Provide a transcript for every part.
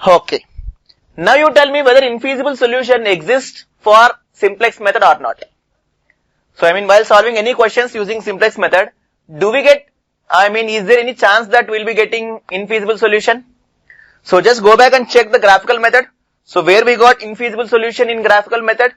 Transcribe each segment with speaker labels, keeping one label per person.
Speaker 1: Okay. Now you tell me whether infeasible solution exists for simplex method or not. So while solving any questions using simplex method, do we get, is there any chance that we'll be getting infeasible solution? So just go back and check the graphical method. So where we got infeasible solution in graphical method?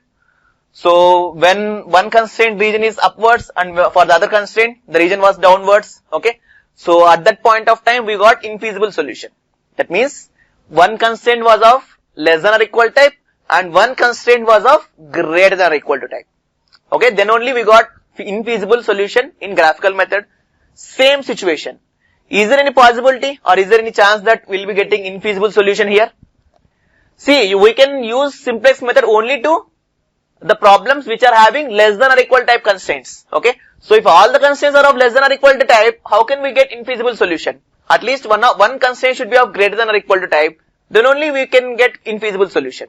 Speaker 1: So when one constraint region is upwards and for the other constraint the region was downwards, okay. So at that point of time we got infeasible solution. That means one constraint was of less than or equal type and one constraint was of greater than or equal to type. Okay, then only we got infeasible solution in graphical method. Same situation. Is there any possibility or is there any chance that we'll be getting infeasible solution here? See, we can use simplex method only to the problems which are having less than or equal type constraints. Okay, so if all the constraints are of less than or equal to type, how can we get infeasible solution? At least one constraint should be of greater than or equal to type, then only we can get infeasible solution.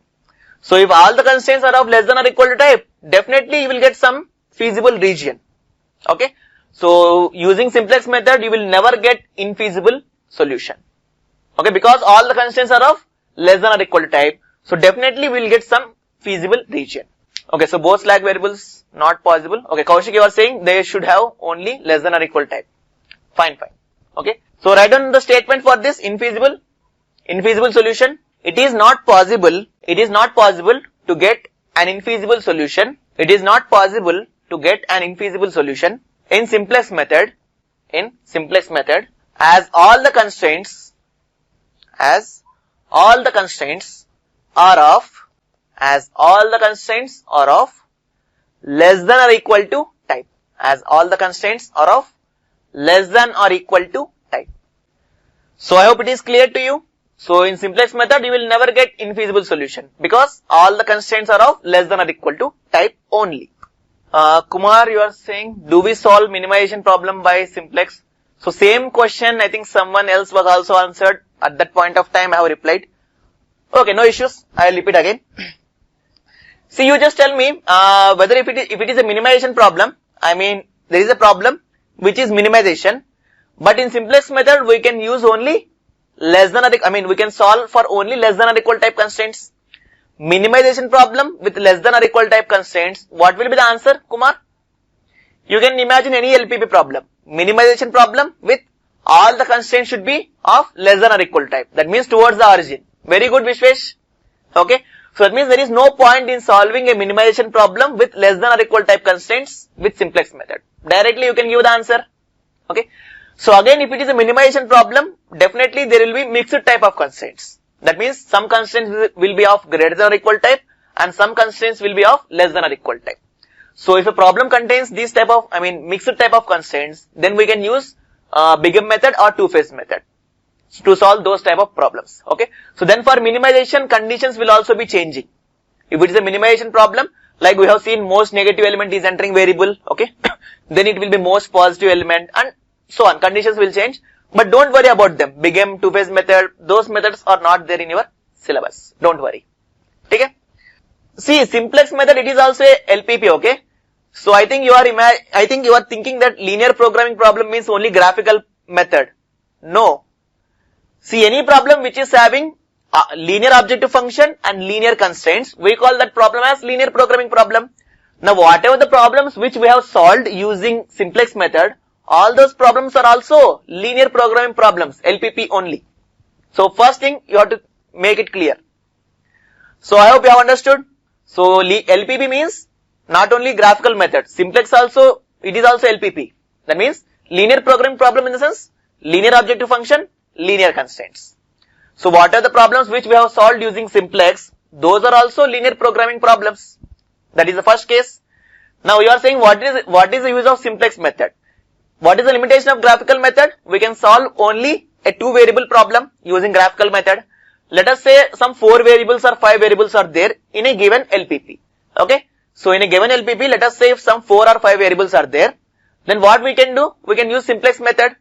Speaker 1: So if all the constraints are of less than or equal to type, definitely you will get some feasible region. Okay, so using simplex method you will never get infeasible solution. Okay, because all the constraints are of less than or equal to type, so definitely we will get some feasible region. Okay, so both slack variables not possible. Okay, Kaushik, you are saying they should have only less than or equal type. Fine. Okay, so write down the statement for this infeasible solution. It is not possible to get an infeasible solution. It is not possible to get an infeasible solution in simplex method as all the constraints are of less than or equal to type. As all the constraints are of less than or equal to type. So I hope it is clear to you. So in simplex method you will never get infeasible solution because all the constraints are of less than or equal to type only. Kumar, you are saying, do we solve minimization problem by simplex? So same question, I think someone else was also answered. At that point of time I have replied. Okay, no issues. I will repeat again. See, you just tell me whether if it is a minimization problem, there is a problem which is minimization, but in simplex method we can use only less than or we can solve for only less than or equal type constraints. Minimization problem with less than or equal type constraints, what will be the answer, Kumar? You can imagine any LPP problem. Minimization problem with all the constraints should be of less than or equal type. That means towards the origin. Very good, Vishwesh. Okay. So that means there is no point in solving a minimization problem with less than or equal type constraints with simplex method. Directly you can give the answer. Okay. So again, if it is a minimization problem, definitely there will be mixed type of constraints. That means some constraints will be of greater than or equal type and some constraints will be of less than or equal type. So if a problem contains these type of, mixed type of constraints, then we can use Bingham method or two-phase method to solve those type of problems. Okay. So then for minimization, conditions will also be changing. If it is a minimization problem, like we have seen most negative element is entering variable, okay, then it will be most positive element and so on. Conditions will change, but don't worry about them. Bingham, two-phase method, those methods are not there in your syllabus. Don't worry. Okay. See, simplex method, it is also a LPP, okay. So I think you are thinking that linear programming problem means only graphical method. No. See, any problem which is having linear objective function and linear constraints, we call that problem as linear programming problem. Now, whatever the problems which we have solved using simplex method, all those problems are also linear programming problems, LPP only. So, first thing you have to make it clear. So, I hope you have understood. So, LPP means not only graphical method, simplex also, it is also LPP. That means linear programming problem in the sense, linear objective function, linear constraints. So what are the problems which we have solved using simplex? Those are also linear programming problems. That is the first case. Now you are saying what is the use of simplex method? What is the limitation of graphical method? We can solve only a two variable problem using graphical method. Let us say some 4 variables or 5 variables are there in a given LPP. Okay. So in a given LPP, let us say if some 4 or 5 variables are there, then what we can do? We can use simplex method,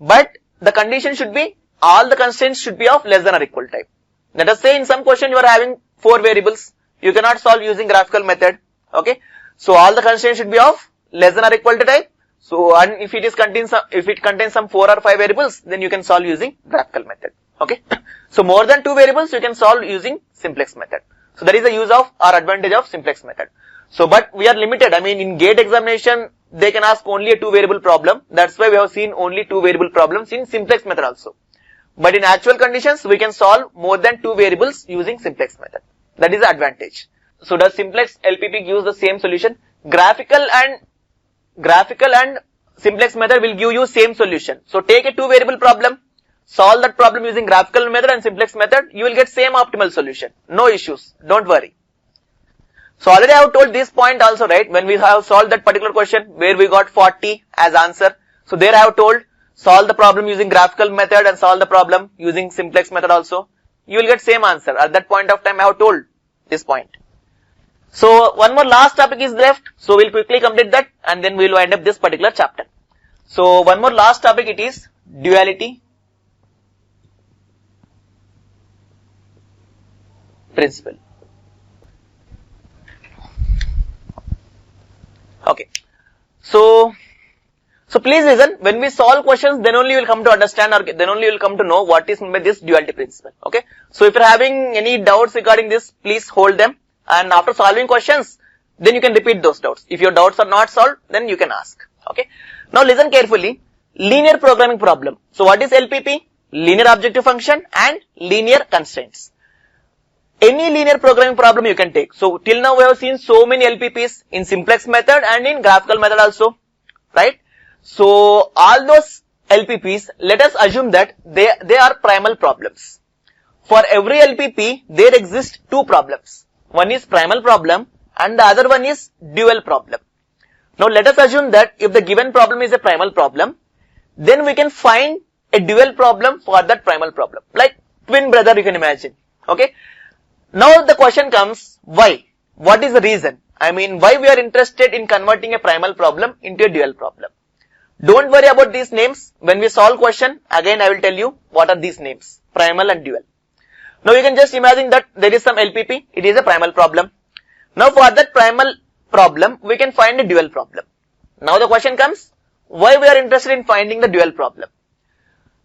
Speaker 1: but the condition should be all the constraints should be of less than or equal type. Let us say in some question you are having 4 variables, you cannot solve using graphical method. Okay. So all the constraints should be of less than or equal to type. So and if it contains some 4 or 5 variables, then you can solve using graphical method. Okay. So more than 2 variables you can solve using simplex method. So that is the use of or advantage of simplex method. So but we are limited. I mean in GATE examination they can ask only a 2 variable problem. That's why we have seen only 2 variable problems in simplex method also. But in actual conditions we can solve more than 2 variables using simplex method. That is the advantage. So does simplex LPP gives the same solution? Graphical and simplex method will give you same solution. So take a 2 variable problem, solve that problem using graphical method and simplex method, you will get same optimal solution. No issues, don't worry. So already I have told this point also, right, when we have solved that particular question where we got 40 as answer. So there I have told solve the problem using graphical method and solve the problem using simplex method also. You will get same answer. At that point of time I have told this point. So one more last topic is left. So we'll quickly complete that and then we'll wind up this particular chapter. So one more last topic, it is duality principle. Okay. So please listen, when we solve questions then only you will come to understand or then only you will come to know what is meant by this duality principle. Okay. So if you are having any doubts regarding this, please hold them and after solving questions then you can repeat those doubts. If your doubts are not solved then you can ask. Okay. Now listen carefully, linear programming problem. So what is LPP? Linear objective function and linear constraints. Any linear programming problem you can take. So till now we have seen so many LPPs in simplex method and in graphical method also, right? So all those LPPs, let us assume that they are primal problems. For every LPP there exist 2 problems. One is primal problem and the other one is dual problem. Now let us assume that if the given problem is a primal problem, then we can find a dual problem for that primal problem, like twin brother you can imagine. Okay. Now the question comes, why? What is the reason? I mean why we are interested in converting a primal problem into a dual problem? Don't worry about these names. When we solve question, again I will tell you what are these names, primal and dual. Now you can just imagine that there is some LPP, it is a primal problem. Now for that primal problem, we can find a dual problem. Now the question comes, why we are interested in finding the dual problem?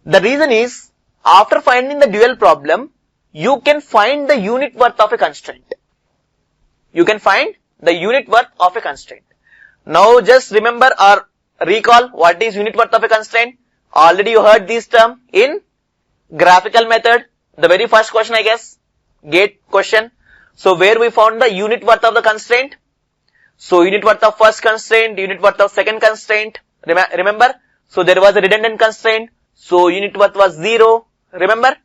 Speaker 1: The reason is, after finding the dual problem, you can find the unit worth of a constraint. You can find the unit worth of a constraint. Now just remember or recall what is unit worth of a constraint. Already you heard this term in graphical method, the very first question I guess, GATE question. So where we found the unit worth of the constraint. So unit worth of first constraint, unit worth of second constraint, remember? So there was a redundant constraint, so unit worth was 0, remember?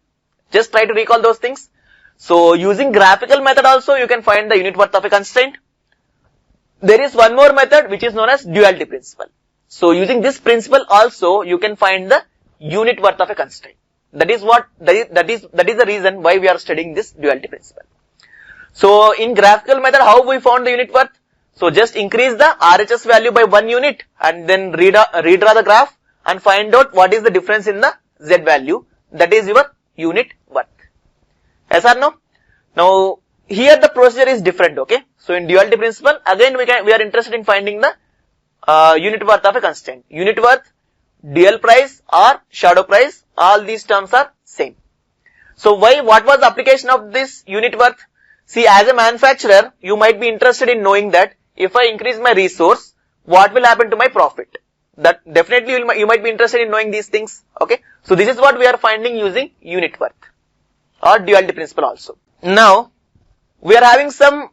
Speaker 1: Just try to recall those things. So using graphical method also you can find the unit worth of a constraint. There is one more method which is known as duality principle. So using this principle also you can find the unit worth of a constraint. That is the reason why we are studying this duality principle. So in graphical method how we found the unit worth? So just increase the RHS value by 1 unit and then redraw the graph and find out what is the difference in the Z value. That is your unit worth. Yes or no? Now here the procedure is different, okay? So in duality principle again we are interested in finding the unit worth of a constraint. Unit worth, dual price or shadow price, all these terms are same. So what was the application of this unit worth? See, as a manufacturer you might be interested in knowing that if I increase my resource, what will happen to my profit? That definitely you might be interested in knowing these things, okay? So this is what we are finding using unit worth or duality principle also. Now we are having some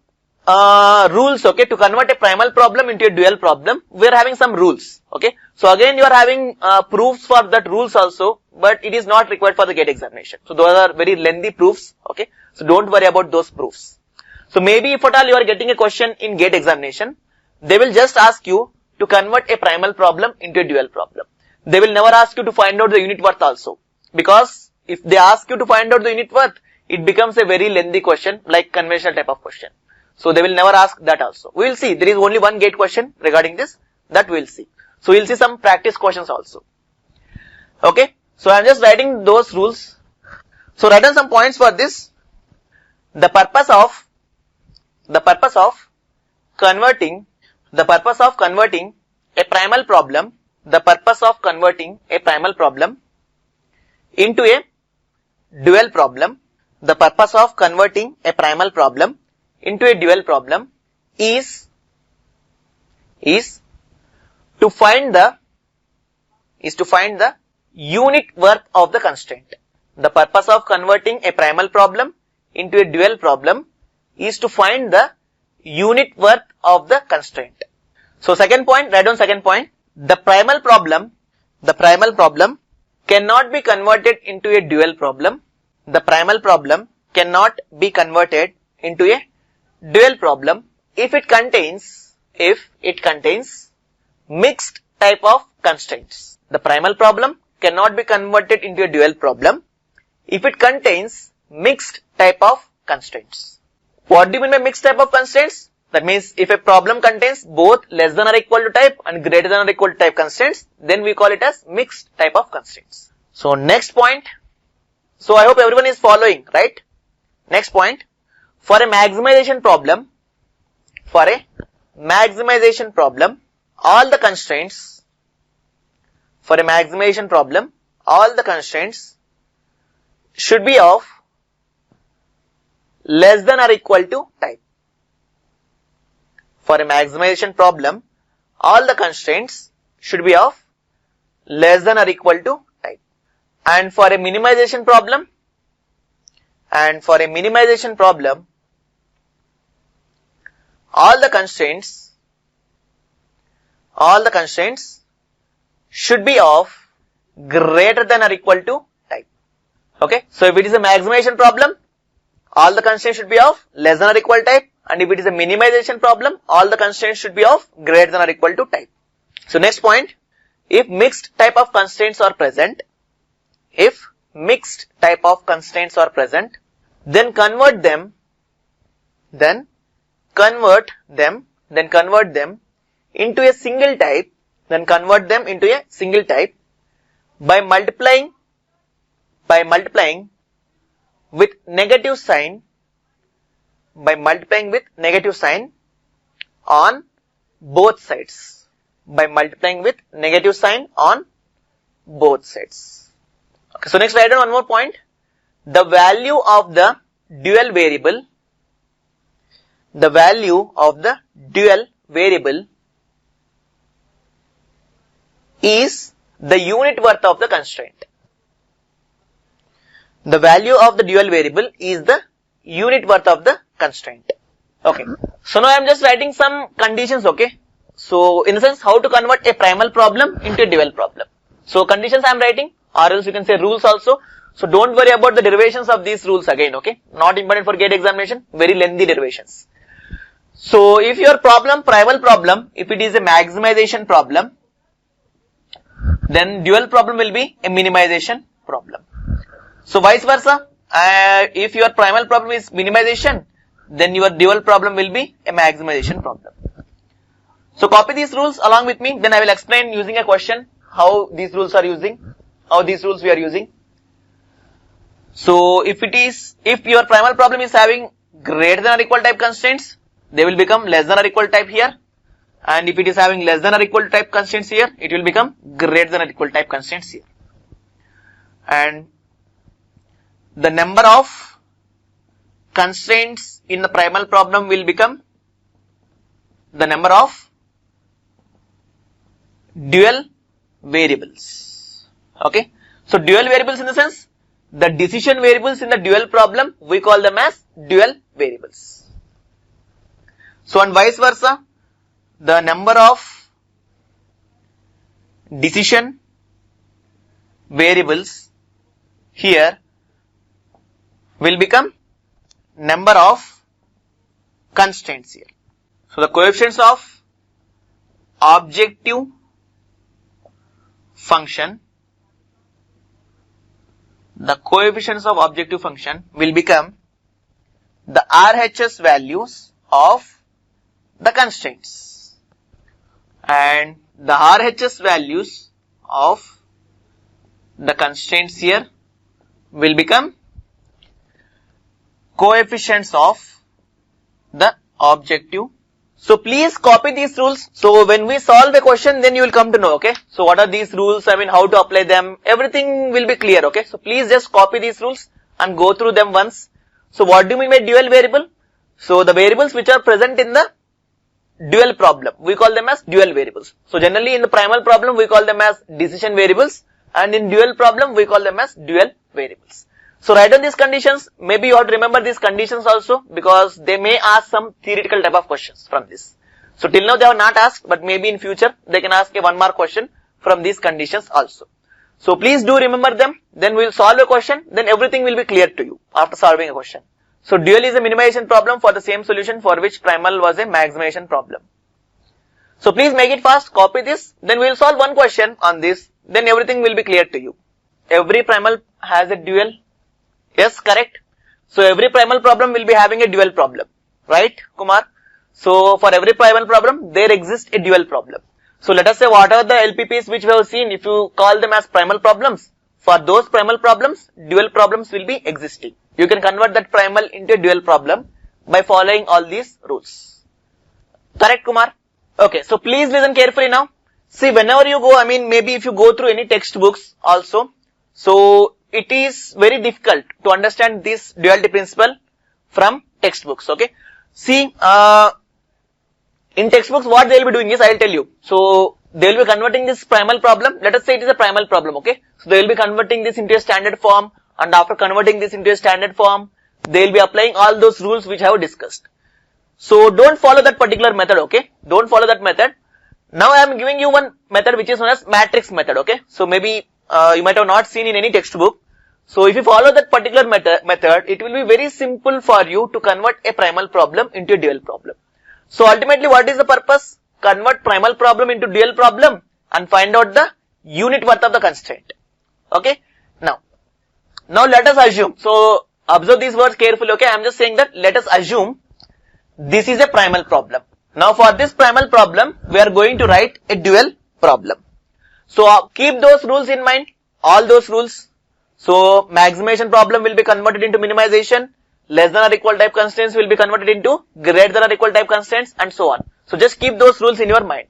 Speaker 1: rules, okay, to convert a primal problem into a dual problem. We are having some rules, okay? So again you are having proofs for that rules also, but it is not required for the GATE examination. So those are very lengthy proofs, okay? So don't worry about those proofs. So maybe if at all you are getting a question in GATE examination, they will just ask you to convert a primal problem into a dual problem. They will never ask you to find out the unit worth also, because if they ask you to find out the unit worth, it becomes a very lengthy question like conventional type of question. So they will never ask that also. We will see, there is only one GATE question regarding this, that we will see. So we will see some practice questions also. Okay, so I am just writing those rules. So write down some points for this. The purpose of converting a primal problem into a dual problem, the purpose of converting a primal problem into a dual problem is to find the unit worth of the constraint. The purpose of converting a primal problem into a dual problem is to find the unit worth of the constraint. So second point, write down second point. The primal problem cannot be converted into a dual problem. The primal problem cannot be converted into a dual problem if it contains mixed type of constraints. The primal problem cannot be converted into a dual problem if it contains mixed type of constraints. What do you mean by mixed type of constraints? That means if a problem contains both less than or equal to type and greater than or equal to type constraints, then we call it as mixed type of constraints. So next point. So I hope everyone is following, right? Next point. For a maximization problem, all the constraints should be of less than or equal to type. For a maximization problem, all the constraints should be of less than or equal to type. And for a minimization problem, all the constraints should be of greater than or equal to type. Okay, so if it is a maximization problem, all the constraints should be of less than or equal type, and if it is a minimization problem, all the constraints should be of greater than or equal to type. So next point, if mixed type of constraints are present, then convert them into a single type, by multiplying with negative sign on both sides. Okay, so next write down one more point. The value of the dual variable is the unit worth of the constraint. The value of the dual variable is the unit worth of the constraint. Okay. So now I am just writing some conditions, okay. So in the sense how to convert a primal problem into a dual problem. So conditions I am writing, or else you can say rules also. So don't worry about the derivations of these rules again, okay. Not important for GATE examination, very lengthy derivations. So if your primal problem, if it is a maximization problem, then dual problem will be a minimization problem. So vice versa, if your primal problem is minimization, then your dual problem will be a maximization problem. So copy these rules along with me, then I will explain using a question how these rules we are using. So if your primal problem is having greater than or equal type constraints, they will become less than or equal type here. And if it is having less than or equal type constraints here, it will become greater than or equal type constraints here. And the number of constraints in the primal problem will become the number of dual variables. Okay. So dual variables in the sense, the decision variables in the dual problem, we call them as dual variables. So and vice versa, the number of decision variables here will become number of constraints here. So the coefficients of objective function, will become the RHS values of the constraints, and the RHS values of the constraints here will become coefficients of the objective. So please copy these rules. So when we solve a question, then you will come to know, okay. So what are these rules? I mean, how to apply them? Everything will be clear, okay. So please just copy these rules and go through them once. So what do you mean by dual variable? So the variables which are present in the dual problem, we call them as dual variables. So generally in the primal problem, we call them as decision variables, and in dual problem, we call them as dual variables. So write down these conditions. Maybe you have to remember these conditions also, because they may ask some theoretical type of questions from this. So till now they have not asked, but maybe in future they can ask a 1 mark question from these conditions also. So please do remember them, then we will solve a question, then everything will be clear to you after solving a question. So dual is a minimization problem for the same solution for which primal was a maximization problem. So please make it fast, copy this, then we will solve one question on this, then everything will be clear to you. Every primal has a dual. Yes, correct. So every primal problem will be having a dual problem, right, Kumar? So for every primal problem, there exists a dual problem. So let us say what are the LPPs which we have seen, if you call them as primal problems, for those primal problems, dual problems will be existing. You can convert that primal into a dual problem by following all these rules. Correct, Kumar? Okay, so please listen carefully now. See, whenever you go, maybe if you go through any textbooks also, so it is very difficult to understand this duality principle from textbooks, okay? See, in textbooks what they will be doing is, I will tell you. So they will be converting this primal problem. Let us say it is a primal problem, okay? So they will be converting this into a standard form, and after converting this into a standard form, they will be applying all those rules which I have discussed. So don't follow that particular method, okay? Don't follow that method. Now I am giving you one method which is known as matrix method, okay? So maybe you might have not seen in any textbook. So if you follow that particular method, it will be very simple for you to convert a primal problem into a dual problem. So ultimately what is the purpose? Convert primal problem into dual problem and find out the unit worth of the constraint. Okay? Now let us assume. So observe these words carefully, okay? I am just saying that let us assume this is a primal problem. Now for this primal problem, we are going to write a dual problem. So keep those rules in mind, all those rules. So maximization problem will be converted into minimization, less than or equal type constraints will be converted into greater than or equal type constraints, and so on. So just keep those rules in your mind.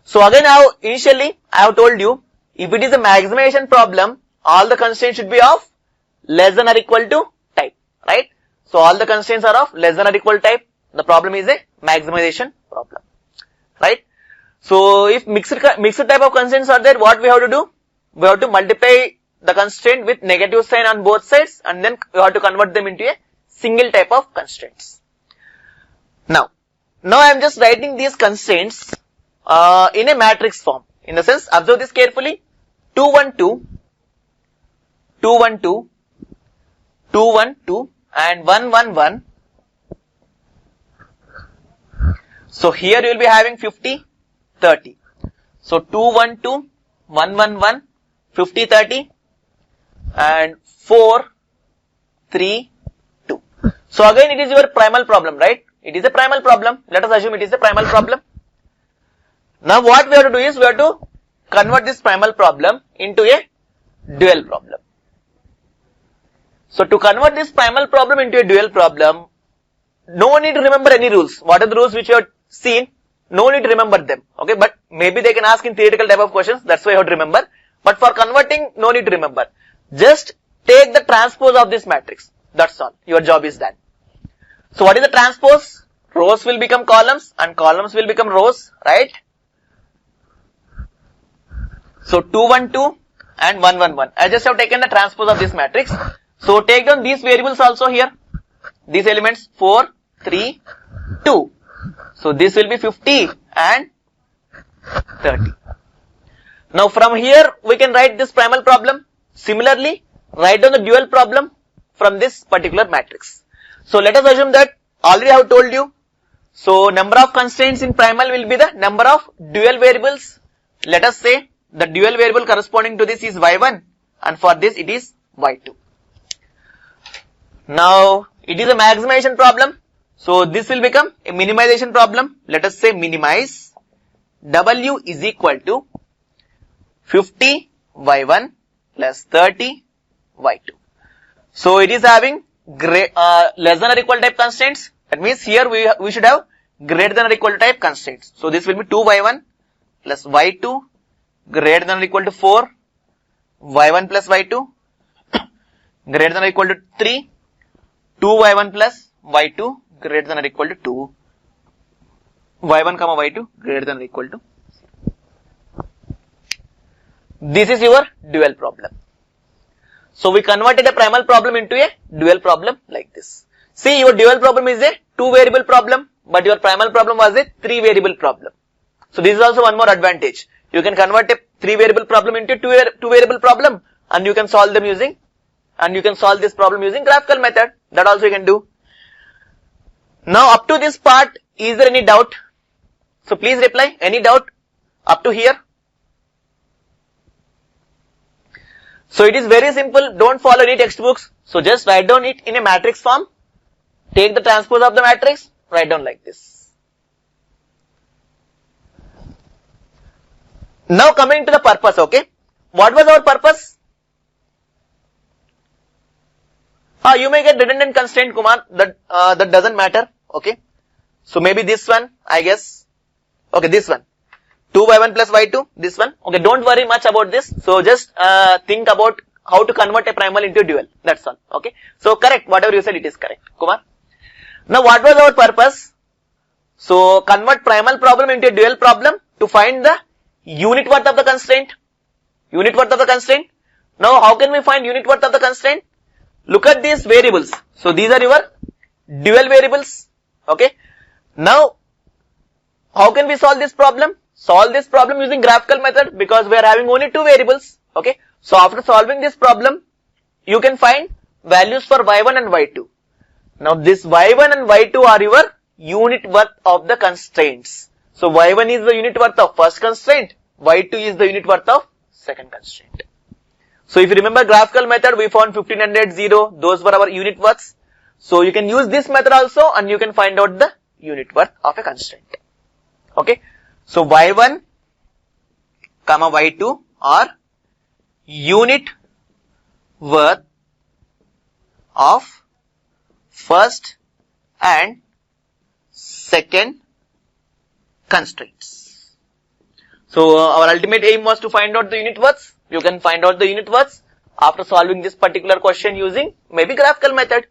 Speaker 1: So again, initially I have told you, if it is a maximization problem, all the constraints should be of less than or equal to type, right? So all the constraints are of less than or equal type. The problem is a maximization problem, right? So if mixed type of constraints are there, what we have to do? We have to multiply the constraint with negative sign on both sides, and then we have to convert them into a single type of constraints. Now I am just writing these constraints in a matrix form. In the sense, observe this carefully. 2, 1, 2, 2, 1, 2, 2, 1, 2, and 1, 1, 1. So here you will be having 50, 30. So 2, 1, 2, 1, 1, 1, 50, 30, and 4, 3, 2. So again it is your primal problem, right? It is a primal problem. Let us assume it is a primal problem. Now what we have to do is, we have to convert this primal problem into a dual problem. So to convert this primal problem into a dual problem, no need to remember any rules. What are the rules which you have seen? No need to remember them, okay? But maybe they can ask in theoretical type of questions, that's why you have to remember. But for converting, no need to remember. Just take the transpose of this matrix. That's all. Your job is done. So what is the transpose? Rows will become columns and columns will become rows, right? So 2, 1, 2 and 1, 1, 1. I just have taken the transpose of this matrix. So take down these variables also here. These elements 4, 3, 2. So this will be 50 and 30. Now from here we can write this primal problem. Similarly, write down the dual problem from this particular matrix. So let us assume that already I have told you. So number of constraints in primal will be the number of dual variables. Let us say the dual variable corresponding to this is y1, and for this it is y2. Now it is a maximization problem. So this will become a minimization problem. Let us say minimize w is equal to 50 y1 plus 30 y2. So it is having less than or equal type constraints. That means here we should have greater than or equal to type constraints. So this will be 2 y1 plus y2 greater than or equal to 4 y1 plus y2 greater than or equal to 3, 2y1 plus y2 greater than or equal to 2, y1 comma y2 greater than or equal to 0. This is your dual problem. So we converted a primal problem into a dual problem like this. See, your dual problem is a 2 variable problem, but your primal problem was a 3 variable problem. So this is also one more advantage. You can convert a 3 variable problem into a 2 variable problem, and you can solve them using, and you can solve this problem using graphical method. That also you can do. Now up to this part, is there any doubt? So please reply. Any doubt up to here? So it is very simple. Don't follow any textbooks. So just write down it in a matrix form. Take the transpose of the matrix. Write down like this. Now coming to the purpose, okay. What was our purpose? You may get redundant constraint, Kumar. That doesn't matter, okay. So maybe this one, I guess. Okay, this one. 2y1 plus y2, this one. Okay, don't worry much about this. So just think about how to convert a primal into a dual. That's all. Okay. So correct, whatever you said, it is correct, Kumar. Now what was our purpose? So convert primal problem into a dual problem to find the unit worth of the constraint. Unit worth of the constraint. Now how can we find unit worth of the constraint? Look at these variables. So these are your dual variables. Okay. Now how can we solve this problem? Solve this problem using graphical method, because we are having only 2 variables. Okay. So after solving this problem, you can find values for y1 and y2. Now this y1 and y2 are your unit worth of the constraints. So y1 is the unit worth of first constraint, y2 is the unit worth of second constraint. So if you remember graphical method, we found 1500, 0, those were our unit worths. So you can use this method also, and you can find out the unit worth of a constraint. Okay. So y1 comma y2 are unit worth of first and second constraints. So our ultimate aim was to find out the unit worths. You can find out the unit worths after solving this particular question using maybe graphical method.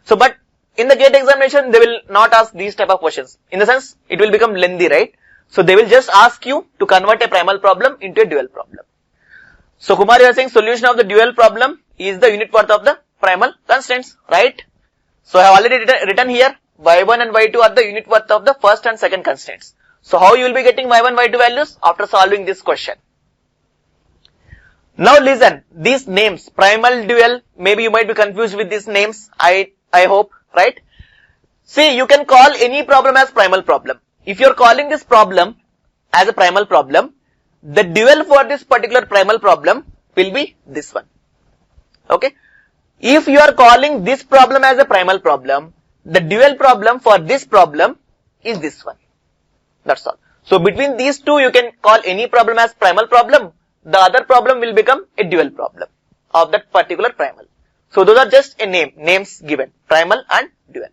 Speaker 1: So but in the GATE examination, they will not ask these type of questions. In the sense, it will become lengthy, right? So they will just ask you to convert a primal problem into a dual problem. So Kumar, you are saying solution of the dual problem is the unit worth of the primal constraints, right? So I have already written here, y1 and y2 are the unit worth of the first and second constraints. So how you will be getting y1, y2 values after solving this question? Now listen, these names, primal, dual, maybe you might be confused with these names, I hope, right? See, you can call any problem as primal problem. If you are calling this problem as a primal problem, the dual for this particular primal problem will be this one. Okay. If you are calling this problem as a primal problem, the dual problem for this problem is this one. That's all. So between these two, you can call any problem as primal problem. The other problem will become a dual problem of that particular primal. So those are just a names given, primal and dual.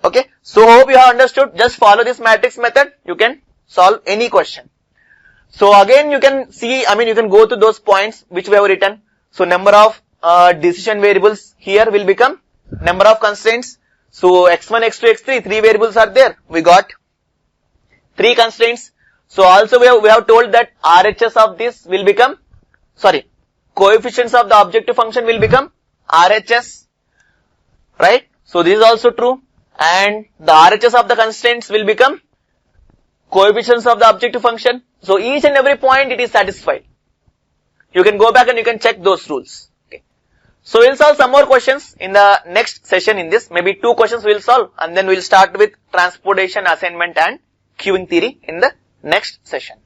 Speaker 1: Okay. So hope you have understood. Just follow this matrix method. You can solve any question. So again, you can see, you can go to those points which we have written. So number of decision variables here will become number of constraints. So x1, x2, x3, 3 variables are there. We got 3 constraints. So also we have told that RHS of this will become, coefficients of the objective function will become RHS, right? So this is also true. And the RHS of the constraints will become coefficients of the objective function. So each and every point it is satisfied. You can go back and you can check those rules. Okay. So we'll solve some more questions in the next session in this. Maybe 2 questions we'll solve, and then we'll start with transportation, assignment and queuing theory in the next session.